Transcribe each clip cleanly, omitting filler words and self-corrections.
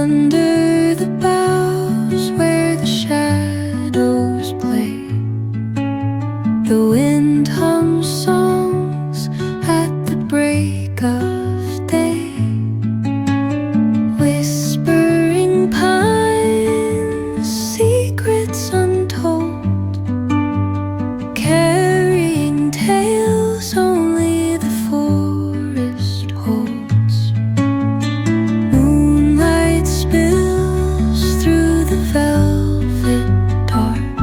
Under the boughs where the shadows play, the wind hums songs at the break of day. Whispering pines, secrets untold, carrying tales only the forest holds. Moonlight spills through the velvet dark,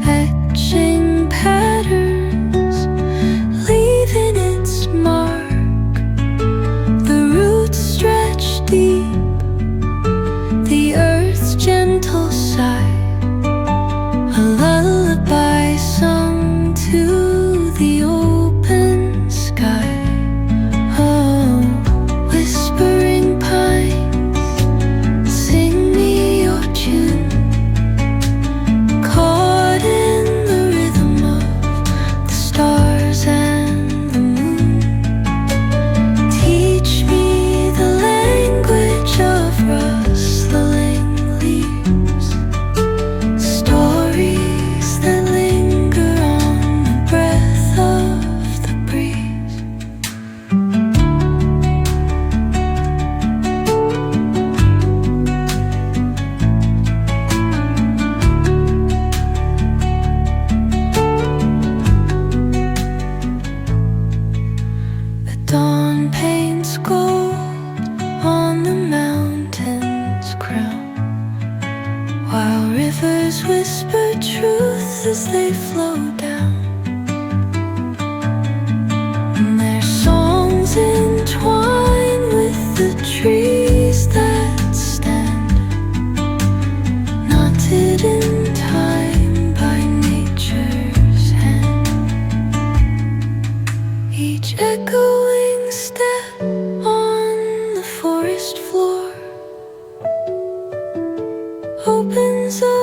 etching patterns, leaving its mark. The roots stretch deep, the earth's gentle sigh, a lullaby sung to the open sky. Oh, whispering pines, sing me your tune, caught in the rhythm of the stars and the moon. Teach me the language of rustling leaves, stories that linger on the breath of the breeze. The dawn paints gold on the mountain's crown, while rivers whisper truth as they flow down. And their songs entwine with the trees that stand, knotted in time by nature's hand. Each echoing step on the forest floor opens up